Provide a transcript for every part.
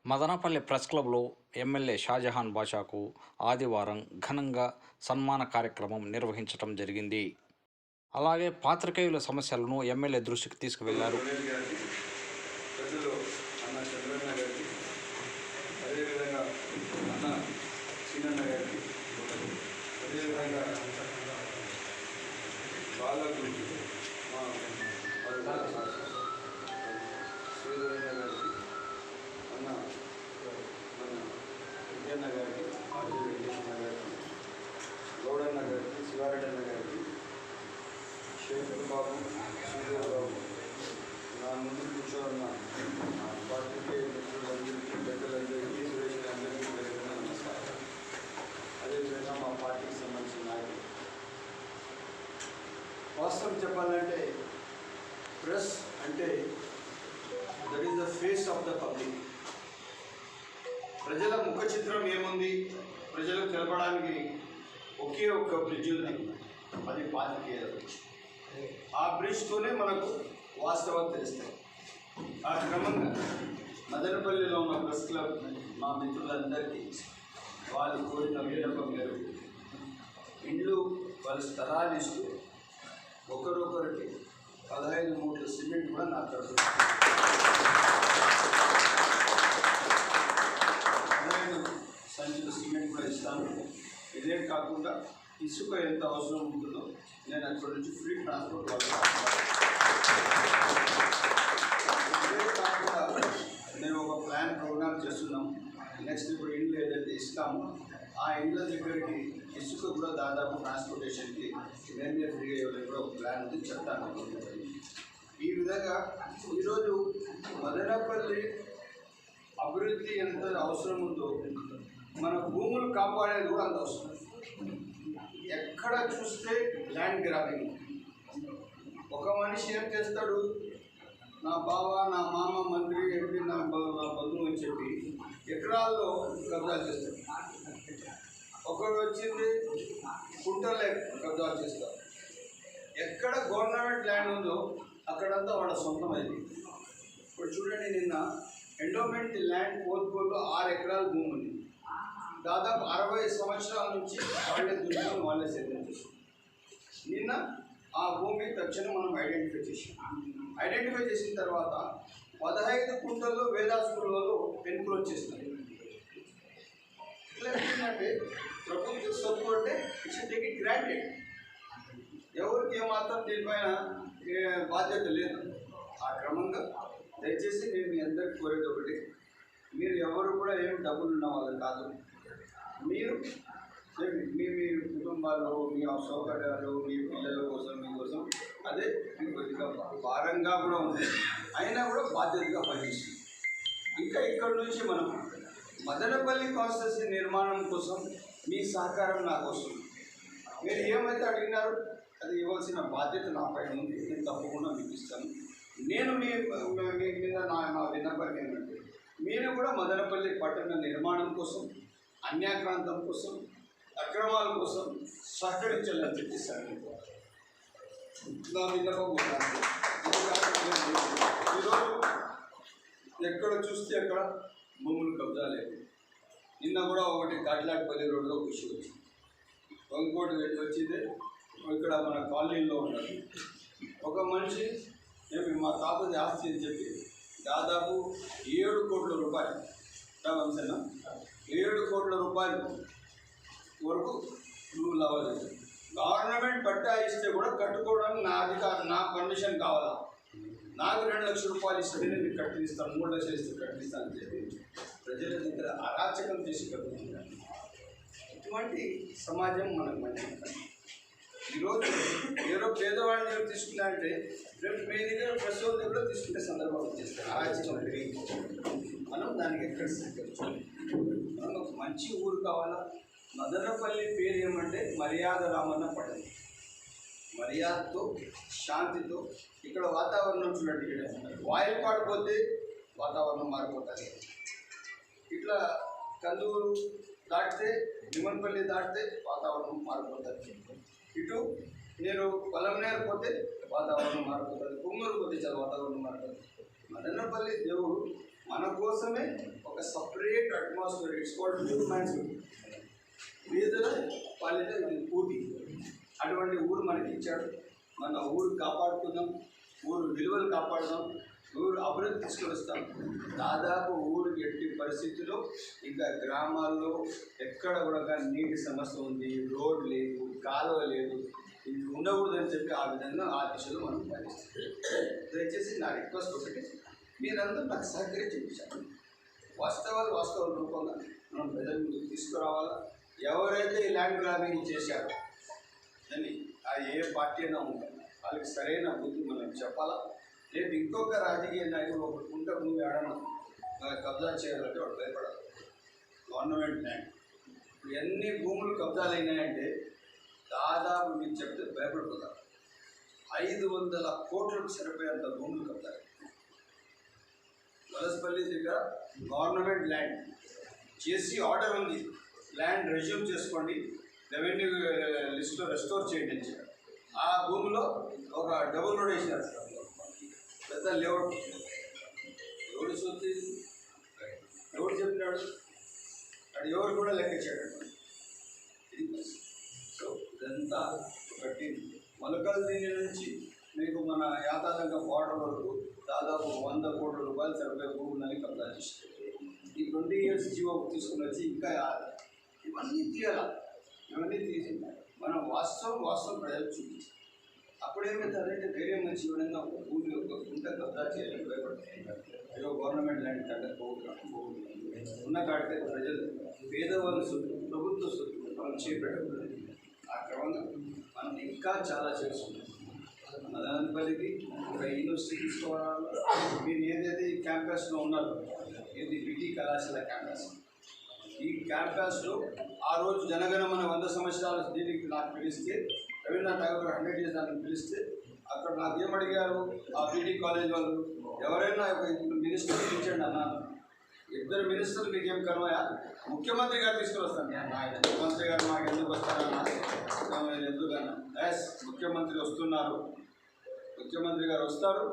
Madanapalle press క్లబ్లో MLA Shahjahan బాషాకు ఆదివారం ఘనంగా సన్మాన కార్యక్రమం నిర్వహించడం జరిగింది. అలాగే పాత్రికేయుల సమస్యలను ఎమ్మెల్యే దృష్టికి తీసుకువెళ్లారు. విజయన్న గారికి, ఆర్జీ విజయన్న గారికి, గౌడన్న గారికి, శివారెడ్డన్న గారికి, శేఖర్ బాబు, శ్రీధర్ బాబు, నా ముందు కూర్చోన్న పార్టీకి మిత్రులందరికీ, పెద్దలందరికీ, సురేష్ అందరికీ జరిగిన నమస్కారం. అదేవిధంగా మా పార్టీకి సంబంధించిన నాయకులు. వాస్తవం చెప్పాలంటే ప్రెస్ అంటే that is the face of the public. ప్రజల ముఖ చిత్రం ఏముంది, ప్రజలకు తెలపడానికి ఒకే ఒక్క బ్రిడ్జ్ ఉంది, అది పాత్రికేయుల బ్రిడ్జ్. ఆ బ్రిడ్జ్తోనే మనకు వాస్తవాలు తెలుస్తాయి. ఆ క్రమంగా మదనపల్లిలో ఉన్న ప్రెస్ క్లబ్ మా మిత్రులందరికీ వాళ్ళ కోరిక విన్నపం మేరకు ఇండ్లు వాళ్ళ స్థలాలు ఇస్తూ ఒకరొకరికి 15 మూటల సిమెంట్ కూడా నాకు తరఫు 15 సంచుల సిమెంట్ కూడా ఇస్తాను. ఇదే కాకుండా ఇసుక ఎంత అవసరం ఉంటుందో నేను అక్కడి నుంచి ఫ్రీ ట్రాన్స్పోర్ట్ ఇదే కాకుండా నేను ఒక ప్రోగ్రామ్ చేస్తున్నాము. నెక్స్ట్ ఇప్పుడు ఇండ్లు ఏదైతే ఇస్తామో ఆ ఇండ్ల దగ్గరికి ఇసుక కూడా దాదాపు ట్రాన్స్పోర్టేషన్కి మేమే ఫ్రీగా ఇవ్వడం కూడా ఒక ప్లాన్ ఉంది, చెప్తాను. ఈ విధంగా ఈరోజు మదనపల్లి అభివృద్ధి ఎంత అవసరం ఉందో మన భూములు కాపాడేది కూడా అంత అవసరం. ఎక్కడ చూస్తే ల్యాండ్ గ్రాబింగ్. ఒక మనిషి ఏం చేస్తాడు, నా బావ, నా మామ, మంత్రి, ఎంపీ, నా బంధువు అని చెప్పి ఎకరాల్లో కబ్జాలు చేస్తాడు. ఒకడు వచ్చింది కుంటలే కబ్జాలు చేస్తారు. ఎక్కడ గవర్నమెంట్ ల్యాండ్ ఉందో అక్కడంతా వాళ్ళ సొంతమైంది. ఇప్పుడు చూడండి, నిన్న ఎండోమెంట్ ల్యాండ్ కోల్పూర్లో 6 ఎకరాల భూమి ఉంది. దాదాపు 60 సంవత్సరాల నుంచి వాళ్ళే దుర్గం వాళ్ళే సేద్యం చేస్తారు. నిన్న ఆ భూమి తక్షణం మనం ఐడెంటిఫై చేసిన తర్వాత 15 కుంటల్లో వేదా స్కూల్లో ఎన్క్రోచ్ చేస్తున్నారు. ఇట్లా ఏంటంటే ప్రభుత్వ సొత్తు అంటే ఇట్స్ టేక్ ఇట్ గ్రాంటెడ్. ఎవరికి ఏమాత్రం దీనిపైన బాధ్యత లేదు. ఆ క్రమంగా దయచేసి నేను మీ అందరికీ కోరేది ఒకటి, మీరు ఎవరు కూడా ఏం డబ్బులు ఉన్న వాళ్ళు కాదు. మీరు మీ కుటుంబాల్లో మీ సౌకర్యాలు, మీ పిల్లల కోసం, మీకోసం అదే మీకు కొద్దిగా భారంగా కూడా ఉంది, అయినా కూడా బాధ్యతగా పనిచేస్తుంది. ఇంకా ఇక్కడ నుంచి మనం మదనపల్లి కాన్స్టిట్యూన్సీ నిర్మాణం కోసం మీ సహకారం నాకు వస్తుంది. మీరు ఏమైతే అడిగినారో అది ఇవ్వాల్సిన బాధ్యత నా పైన ఉంది. నేను తప్పకుండా మీకు ఇస్తాను. నేను మీ మీద నా విన్నపం ఏంటంటే మీరు కూడా మదనపల్లి పట్టణ నిర్మాణం కోసం, అన్యాక్రాంతం కోసం, అక్రమాల కోసం సహకరించాలని చెప్పిస్తాను. నా విన్నపం ఈరోజు ఎక్కడ చూస్తే అక్కడ భూములు కబ్జా లేదు. నిన్న కూడా ఒకటి కాట్లాట్పల్లి రోడ్లో కృషి వచ్చింది, ఇంకోటి వచ్చింది ఇక్కడ మన కాలనీలో ఉన్నారు. ఒక మనిషి మా తాతది ఆస్తి అని చెప్పి దాదాపు 7 కోట్ల రూపాయలు, 7 కోట్ల రూపాయలు వరకు నువ్వు లావాదేవీ. గవర్నమెంట్ పట్టా ఇస్తే కూడా కట్టుకోవడానికి నా అధికారం, నా పర్మిషన్ కావాలా. నాకు 2 లక్షల రూపాయలు ఇస్తే నేను కట్టిస్తాను, 3 లక్షలు ఇస్తే కట్టిస్తాను అని చెప్పి ప్రజల దగ్గర అరాచకం చేసి కట్టుకుంటాను. ఇటువంటి సమాజం మనకు మంచిది. ఈరోజు ఎవరో పేదవాడిని ఎవరు తీసుకున్నారంటే రేపు మీ దగ్గర ప్రెస్ వాళ్ళ దగ్గర తీసుకునే సందర్భం వచ్చేస్తారు. అరాచకం మనం దానికి ఎక్కడ స్వీకరించాలి. మనం ఒక మంచి ఊరు కావాలా. మదనపల్లి పేరు ఏమంటే మర్యాద రామన్న పడదు. మర్యాదతో, శాంతితో ఇక్కడ వాతావరణం చూడండి. వాయిల్ పాడిపోతే వాతావరణం మారిపోతుంది. ఇట్లా కందూరు దాటితే, నిమన్పల్లి దాటితే వాతావరణం మారిపోతుంది. ఇటు నేను పొలంనేరు పోతే వాతావరణం మారిపోతుంది, కుమ్మూరు పోతే చాలా వాతావరణం మారిపోతుంది. మదనపల్లి దేవుడు మన కోసమే ఒక separate atmosphere, it's called humans వీధుల పాలిట ఊటి, అటువంటి ఊరు మనకి ఇచ్చాడు. మన ఊరు కాపాడుకుందాం, ఊరు విలువలు కాపాడుదాం, ఊరు అభివృద్ధి తీసుకొస్తాం. దాదాపు ఊరు ఎట్టి పరిస్థితుల్లో ఇంకా గ్రామాల్లో ఎక్కడ కూడా నీటి సమస్య ఉంది, రోడ్ లేదు, కాలువ లేదు, ఇది ఉండకూడదని చెప్పి ఆ విధంగా ఆ దిశలో మనం పాటిస్తాం. దయచేసి నా రిక్వెస్ట్ ఒకటి, మీరందరూ నాకు సహకరించి చెప్పండి. వాస్తవాల రూపంగా మనం ప్రజల ముందుకు తీసుకురావాలా. ఎవరైతే ఈ ల్యాండ్ గ్రాబింగ్ చేశారో అని అది ఏ పార్టీ అయినా ఉంటుంది, వాళ్ళకి సరైన బుద్ధి మనం చెప్పాలా. రేపు ఇంకొక రాజకీయ నాయకుడు ఒకటి ఉంటే నువ్వు ఏడన్నా కబ్జా చేయాలంటే వాడు భయపడాలి. గవర్నమెంట్ ల్యాండ్ ఇప్పుడు ఎన్ని భూములు కబ్జాలు అయినాయంటే దాదాపు మీకు చెప్తే భయపడిపోతారు. 500 కోట్లకు సరిపోయేంత భూములు కబ్జాలు. వలసపల్లి దగ్గర గవర్నమెంట్ ల్యాండ్ చేసి ఆర్డర్ ఉంది, ల్యాండ్ రెజ్యూమ్ చేసుకోండి, రెవెన్యూ లిస్ట్లో రెస్టోర్ చేయండి అని చెప్పారు. ఆ భూమిలో ఒక డబుల్ రోడ్ వేసినారు, పెద్ద లేఅవుట్. ఎవడు సొత్తి ఎవడు చెప్పినాడు, అది ఎవరు కూడా లెక్క చేయడం. సో ఇదంతా ఒకటి మొలకల దీని నుంచి మీకు మన యాతాతంక బార్డర్ వరకు దాదాపు 100 కోట్ల రూపాయలు సరిపోయే భూములని కబ్జా చేస్తారు. ఈ 20 years జీవో తీసుకుని వచ్చి ఇంకా ఇవన్నీ తీయాలి. ఇవన్నీ తీసి మనం వాస్తవం ప్రజలకు చూపించాలి. అప్పుడేమవుతారంటే వేరే మంచి విధంగా ఒక భూమి ఒక గుంట కబ్జా చేయాలని భయపడతారు. ఏదో గవర్నమెంట్ ల్యాండ్ కంటే ఉన్న కాడితే ప్రజలు పేదవాళ్ళ సొత్తు, ప్రభుత్వ సొత్తు మనం చేపట్టకూడదు. ఆ క్రమంగా మనం ఇంకా చాలా చేసుకుంటాం. మదనపల్లికి ఒక యూనివర్సిటీ తీసుకోవాలి. మీరు ఏదైతే ఈ క్యాంపస్లో ఉన్నారో, ఇది బిటి కళాశాల క్యాంపస్, ఈ క్యాంపస్లో ఆ రోజు జనగణమన 100 సంవత్సరాల దీనికి నాకు పిలిస్తే, రవీంద్రనాథ్ ఠాగూర్ 100 years దాన్ని పిలిస్తే అక్కడ నాకు ఏమడిగారు ఆ బీటీ కాలేజ్ వాళ్ళు, ఎవరైనా ఒక మినిస్టర్ ఇచ్చాడు అన్నాను. 2 మినిస్టర్లు మీకేం కర్మయా, ముఖ్యమంత్రి గారు తీసుకుని వస్తాను. ముఖ్యమంత్రి గారు మాకు ఎందుకు వస్తారన్నా, ఎందుకన్నా ఎస్ ముఖ్యమంత్రి వస్తున్నారు, ముఖ్యమంత్రి గారు వస్తారు.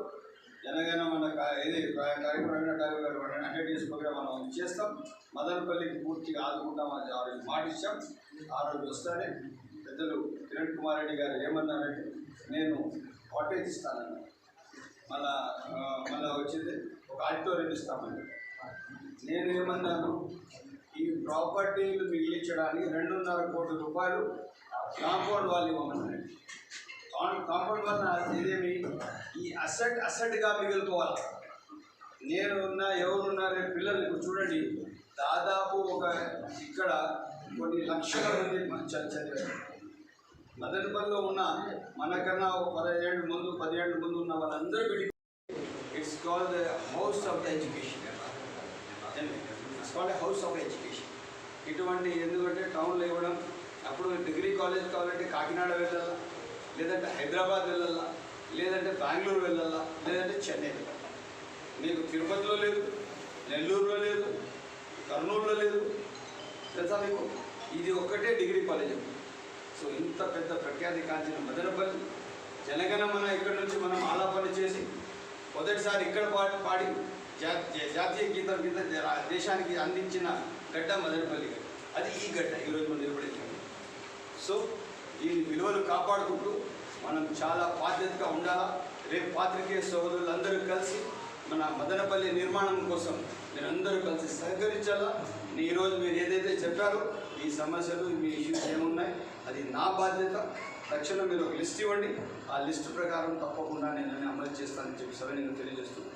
జనగణమన ఇది కార్యక్రమం రవీంద్రనాథ్ ఠాగూర్ గారు 100 years ప్రోగ్రామ్ మనం చేస్తాం. మదనపల్లికి పూర్తిగా ఆదుకుంటాం అని ఆ రోజు మాట ఇచ్చాం. ఆ రోజు వస్తానే పెద్దలు కిరణ్ కుమార్ రెడ్డి గారు ఏమన్నారంటే, నేను కాటేజ్ ఇస్తానని, మళ్ళీ వచ్చింది ఒక ఆడిటోరియం ఇస్తామని. నేను ఏమన్నాను, ఈ ప్రాపర్టీలు మిగిలించడానికి 2.5 కోట్ల రూపాయలు కాంపౌండ్ వాళ్ళు ఇవ్వమన్నాను. కాంపౌండ్ వల్ల ఇదేమి ఈ అసెట్గా మిగిలిపోవాలి. నేనున్నా ఎవరున్నారే పిల్లలు ఇప్పుడు చూడండి, దాదాపు ఒక ఇక్కడ కొన్ని లక్షల మంది చదివారు. మదనపల్లిలో ఉన్న మనకన్నా 10 ఏళ్ళ ముందు ఉన్న వాళ్ళందరూ it's called the house of the education. It's called the house of education. ఇటువంటి ఎందుకంటే టౌన్లో ఇవ్వడం, అప్పుడు డిగ్రీ కాలేజ్ కావాలంటే కాకినాడ వెళ్ళాలా, లేదంటే హైదరాబాద్ వెళ్ళాలా, లేదంటే బెంగళూరు వెళ్ళాలా, లేదంటే చెన్నై వెళ్ళాలి. మీకు తిరుపతిలో లేదు, నెల్లూరులో లేదు, కర్నూలులో లేదు, తెలుసా మీకు? ఇది ఒక్కటే డిగ్రీ కాలేజ్. సో ఇంత పెద్ద ప్రఖ్యాతి కాంచిన మదనపల్లి జనగణమన ఇక్కడి నుంచి మనం ఆలాపన చేసి మొదటిసారి ఇక్కడ పాడి జాతీయ గీతం కింద దేశానికి అందించిన గడ్డ మదనపల్లి గడ్డ. అది ఈ గడ్డ ఈరోజు మనం నిలబడింది. సో ఈ విలువలు కాపాడుకుంటూ మనం చాలా బాధ్యతగా ఉండాలా. రేపు పాత్రికేయ సోదరులందరూ కలిసి మన మదనపల్లి నిర్మాణం కోసం మీరందరూ కలిసి సహకరించాలా. ఈరోజు మీరు ఏదైతే చెప్పారో ఈ సమస్యలు మీ ఇష్యూస్ ఏమున్నాయి అది నా బాధ్యత. తక్షణం మీరు ఒక లిస్ట్ ఇవ్వండి, ఆ లిస్టు ప్రకారం తప్పకుండా నేను అమలు చేస్తానని చెప్పి సవినయంగా తెలియజేస్తున్నాను.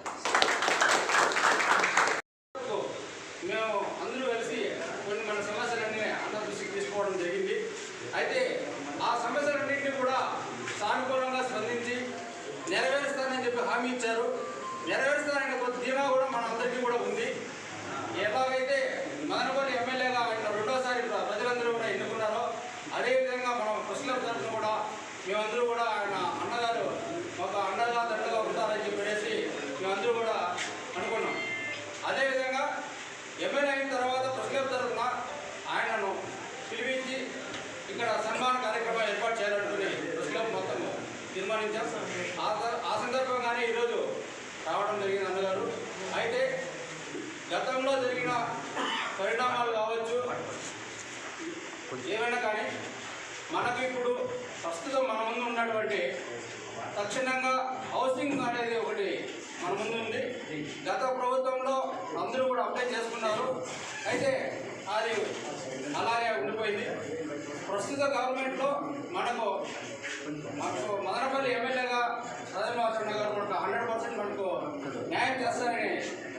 మేము అందరూ కలిసి కొన్ని మన సమస్యలన్నీ అందరి దృష్టికి తీసుకోవడం జరిగింది. అయితే ఆ సమస్యలన్నింటినీ కూడా సానుకూలంగా స్పందించి నెరవేరుస్తానని చెప్పి హామీ ఇచ్చారు. నెరవేరుస్తారనే కొత్త ధీమా కూడా మన అందరికీ కూడా ఉంది. ఎలాగైతే మదనపల్లి ఎమ్మెల్యేగా ఆయన 2వసారి ప్రజలందరూ కూడా ఎన్నుకున్నారో అదేవిధంగా మనం ప్రశ్నల తరఫున కూడా మేమందరూ కూడా ఆయన అన్నగారు ఒక అండగా దండగా ఉంటారని చెప్పేసి మేమందరూ కూడా అనుకున్నాం. అదేవిధంగా ఎమ్మెల్యే అయిన తర్వాత ప్రశ్నల తరఫున ఆయనను పిలిపించి ఇక్కడ సన్మాన కార్యక్రమం ఏర్పాటు చేయాలనుకుని ప్రశ్నలు మొత్తం తీర్మానించాం. ఆ సందర్భంగానే ఈరోజు రావడం జరిగింది అన్నగారు. అయితే జరిగిన పరిణామాలు కావచ్చు ఏమైనా కానీ మనకు ఇప్పుడు ప్రస్తుతం మన ముందు ఉన్నటువంటి తక్షణంగా హౌసింగ్ అనేది ఒకటి మన ముందు ఉంది. గత ప్రభుత్వంలో అందరూ కూడా అప్లై చేసుకున్నారు, అయితే అది అలాగే ఉండిపోయింది. ప్రస్తుత గవర్నమెంట్లో మనకు మదనపల్లి ఎమ్మెల్యేగా సదనవాసన్న గారు మనకు 100% మనకు న్యాయం చేస్తారనే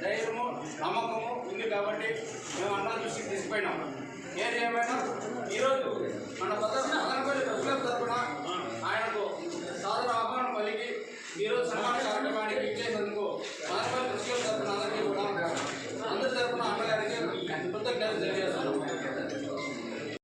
ధైర్యము నమ్మకము ఉంది కాబట్టి మేము అన్న దృష్టికి తీసుకుపోయినాం. ఏది ఏమైనా